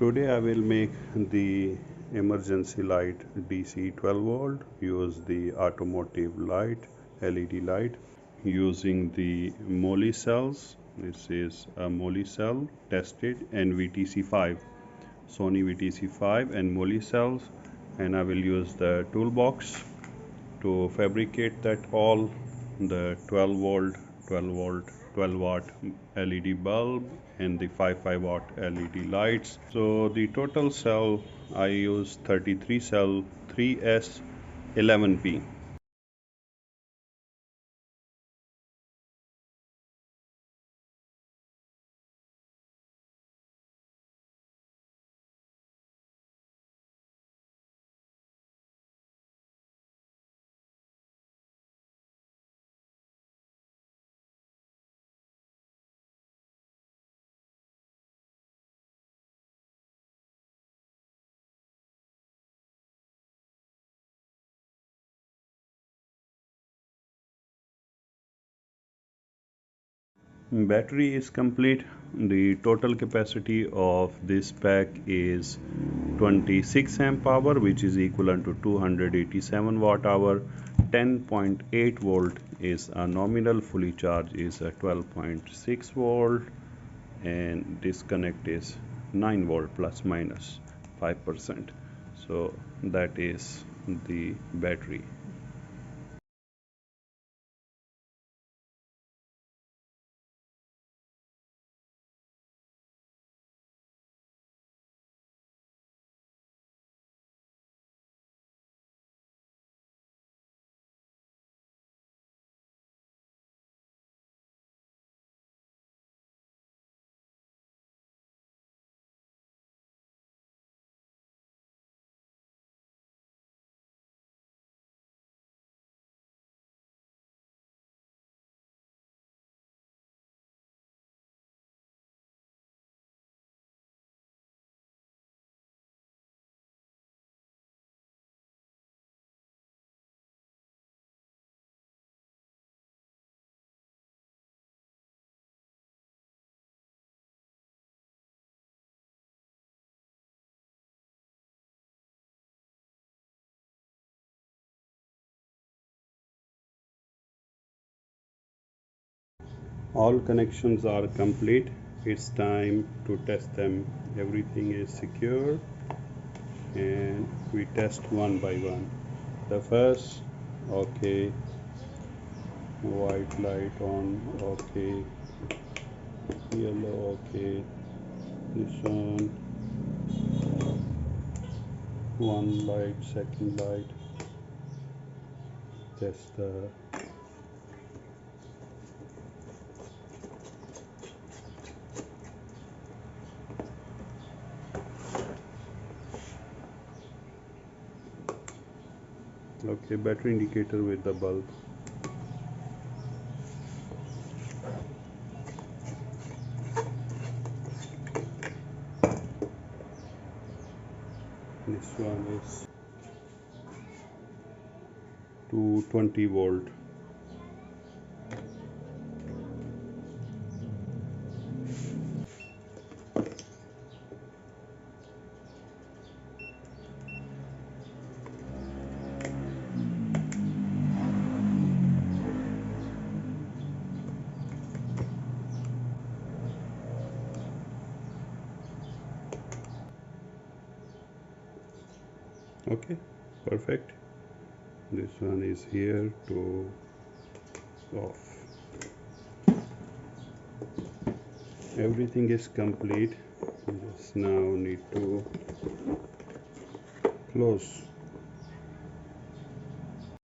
Today I will make the emergency light DC 12 volt, use the automotive light LED light using the Moli cells. This is a Moli cell tested and VTC5, Sony VTC5 and Moli cells, and I will use the toolbox to fabricate that all the 12 volt 12 watt LED bulb and the 5 watt LED lights. So the total cell I use 33 cell 3S11P. Battery is complete. The total capacity of this pack is 26 amp hour, which is equivalent to 287 watt hour. 10.8 volt is a nominal, fully charged is a 12.6 volt, and disconnect is 9 volt plus minus 5%. So that is the battery. All connections are complete. It's time to test them. Everything is secure and we test one by one. The first, okay, white light on, okay, yellow, okay, this one light, second light, test the okay, battery indicator with the bulb. This one is 220 volt. Okay, perfect. This one is here to off. Everything is complete. We just now need to close.